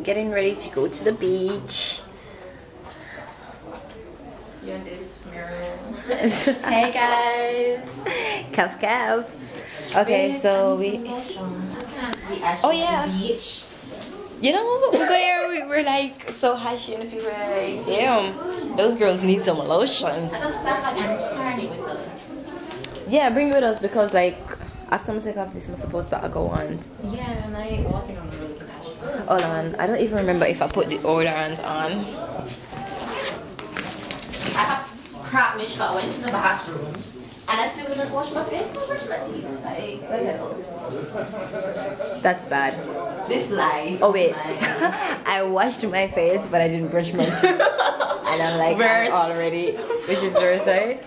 getting ready to go to the beach. You and this mirror. Hey guys. Cuff cuff. Okay, so we. Oh yeah. Beach. You know, we're there. We're like so hashy, and people are like, damn, those girls need some lotion. Yeah, bring it with us because like after I take off this, I'm supposed to go on. Yeah, and I ain't walking on the road. Hold on, I don't even remember if I put the odorant on. I have crap Mishka. I went to the bathroom and I still didn't wash my face, no brush my teeth. Like, what the hell? That's bad. This life. Oh wait, I washed my face, but I didn't brush my teeth. And I'm like, I'm already, which is worse, right?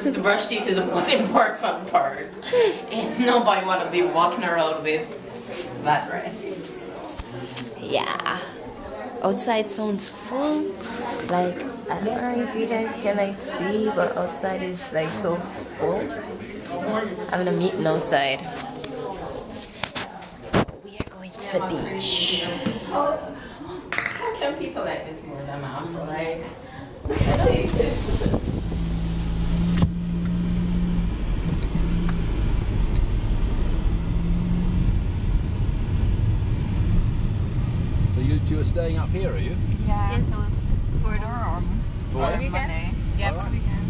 The brush teeth is the most important part. And nobody want to be walking around with that breath. Yeah. Outside sounds full. Like, I don't know if you guys can like see, but outside is like so full. I'm gonna meet outside. We are going to the beach. How can people like this more than Afro? Like, look at this. You are staying up here, are you? Yeah. Yes. So for the room. For the weekend? Yeah, for the weekend.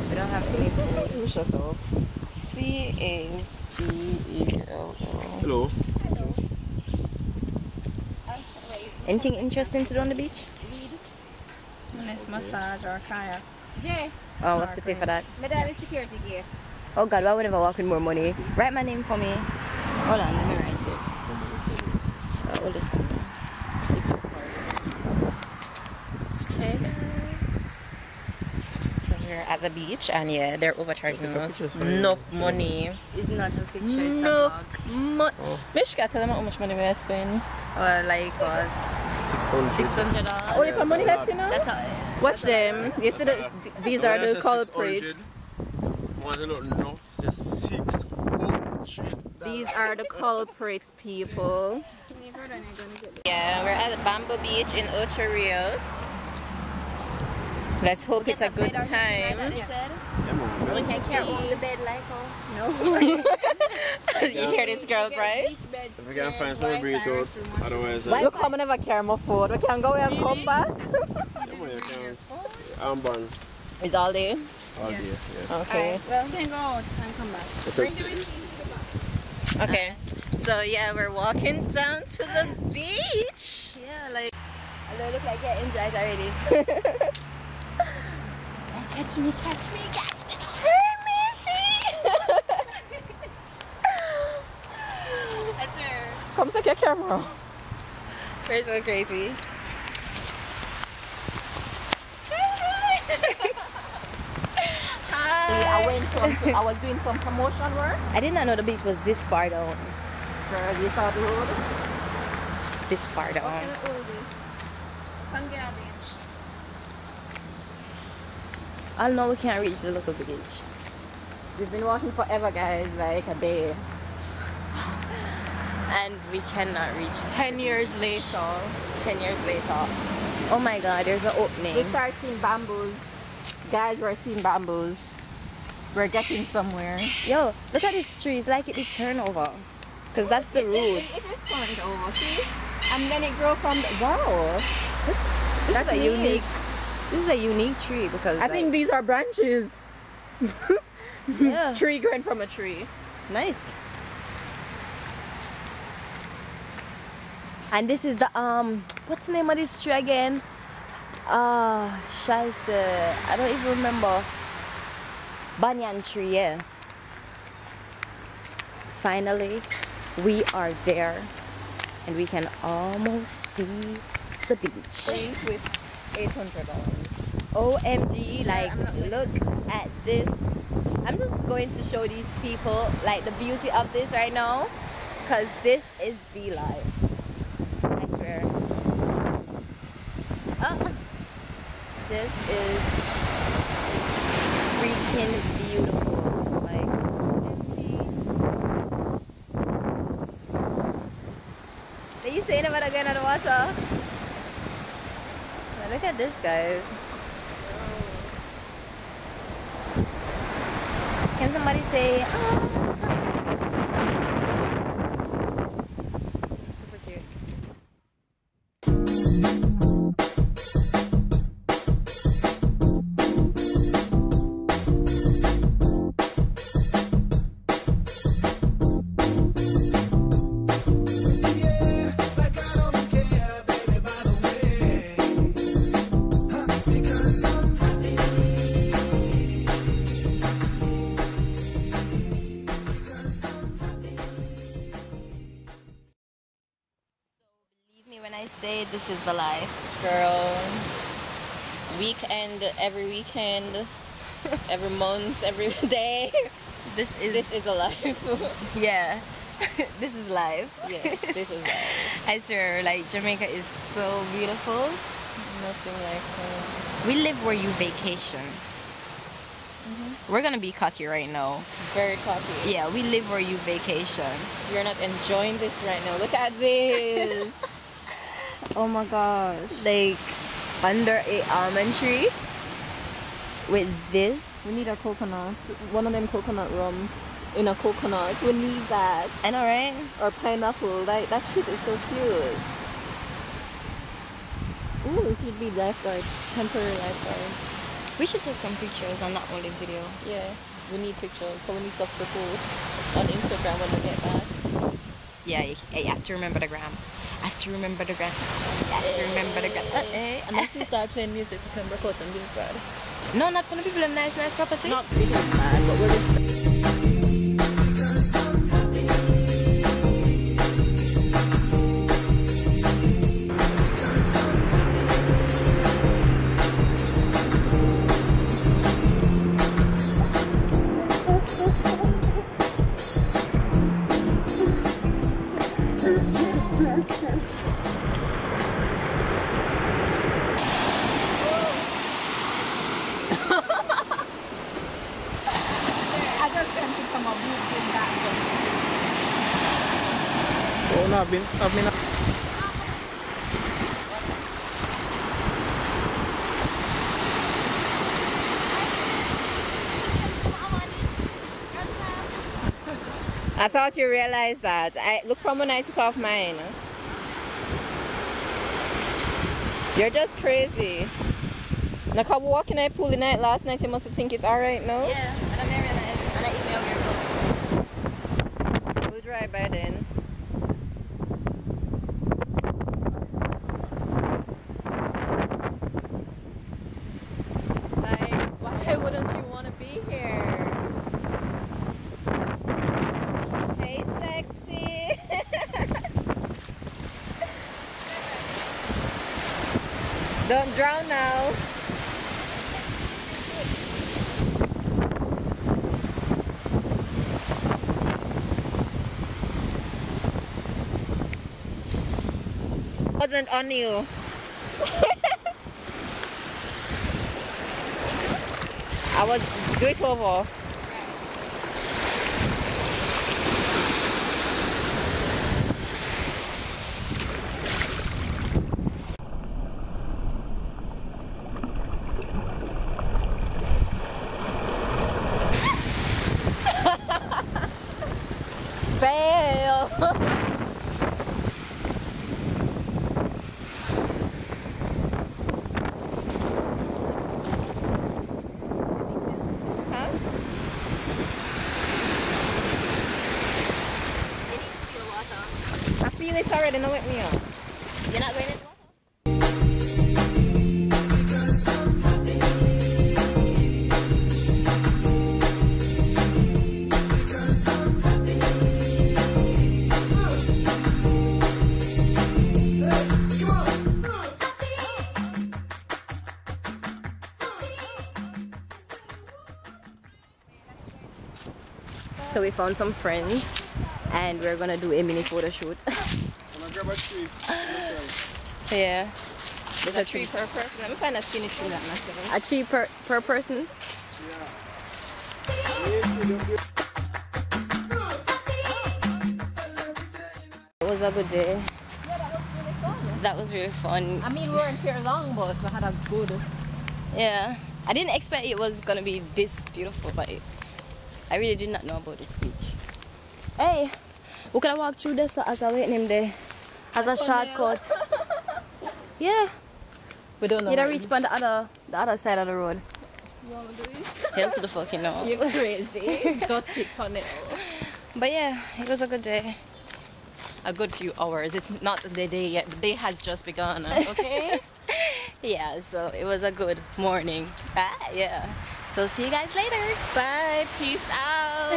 We don't have sleep. Shut up. C-A-B-E-L-O. Hello. Anything interesting to do on the beach? Nice massage or kayak. Jay, Oh, we'll have to pay for that. my dad is security gate. Oh God, why would I ever walk with more money? Write my name for me. Hold on, let me write it. What is it? Hey guys. So we're at the beach and yeah, they're overcharging us enough money. It's not a picture, it's Enough a money. Mishka, tell them how much money we are spending. like what? $600. Only for money left, you know? That's all. Watch them. You see that these are the culprits. These are the culprits, people. Yeah, we're at the Bamboo Beach in Ocho Rios. Let's hope it's a good time. We can carry on the bed like No. You hear this girl, right? If we can find someone, bring it out. Otherwise, Look how many never carry my food. We can go and come back. I'm born. It's all day. All day, yeah. Okay. Well, we can go out and come back. Okay. So yeah, we're walking down to the beach. Yeah, like I look like I enjoyed already. Catch me, catch me, catch me. Hey, Mishi! I swear. Come take your camera. We're so crazy. I was doing some promotion work. I did not know the beach was this far down. Girl, you saw the road? This far down. I know we can't reach the local beach. We've been walking forever, guys, like a day. And we cannot reach 10 years later. 10 years later. Oh my God, there's an opening. We started seeing bamboos. Guys, we're seeing bamboos. We're getting somewhere. Yo, look at this tree. It's like it did turn over. Because that's the root. It is turned over, see? And then it grew from the... Wow. This That's is a neat. unique... This is a unique tree because I think these are branches. Yeah. Tree growing from a tree. Nice. And this is the what's the name of this tree again? Scheiße. I don't even remember. Banyan tree, yeah. Finally, we are there and we can almost see the beach. With $800. OMG, like look at this I'm just going to show these people like the beauty of this right now, because this is the life. I swear. Oh, this is freaking beautiful. Like, OMG. Are you saying about again on the water? Now look at this, guys. Can somebody say, oh, super cute. When I say this is the life, Girl, weekend, every weekend, every month, every day. this is a life. yeah. This is life. Yes, this is life. I swear, like, Jamaica is so beautiful. Nothing like We live where you vacation. We're gonna be cocky right now. very cocky. Yeah, we live where you vacation. You're not enjoying this right now. Look at this. Oh my gosh. Like, under a almond tree with this. We need a coconut. One of them coconut rum in a coconut. We need that. I know, right? Or pineapple. Like, that shit is so cute. Ooh, it should be lifeguards. Temporary lifeguards. We should take some pictures on that only video. Yeah, we need pictures because we need stuff to post on Instagram when we get back. Yeah, you have to remember the gram. I have to remember the gram. You have to remember the gram. Unless you start playing music for Pembroke and Guildford. No, not for the people in nice property. Not really bad, but we're just... Oh, no, I've been. I thought you realized that. I look from when I took off mine. You're just crazy. Like I was walking at pool the night last night, you must think it's alright, no? Yeah, and Mary and I emailed her. We'll drive by then. Like, why wouldn't you want to be here? Hey, sexy. Don't drown now. Wasn't on you. I was do it over. Fail. I feel it already, now wake me up. You're not going in the water? So we found some friends and we're gonna do a mini photo shoot. So yeah. There's a tree per person. Let me find a skinny tree that matters. A tree per person? It was a good day. Yeah, that was really fun. That was really fun. I mean, we weren't here long, but we had a good. Yeah. I didn't expect it was gonna be this beautiful, but I really did not know about this beach. Hey, we could have walked through this as a waiting there. As a shortcut. Yeah. We don't know. You'd have reached on the other side of the road. You wanna do it? Hell to the fucking no. You're crazy. Dirty tunnel. But yeah, it was a good day. A good few hours. It's not the day yet. The day has just begun. Okay. Yeah, so it was a good morning. Yeah. So see you guys later. Bye. Peace out.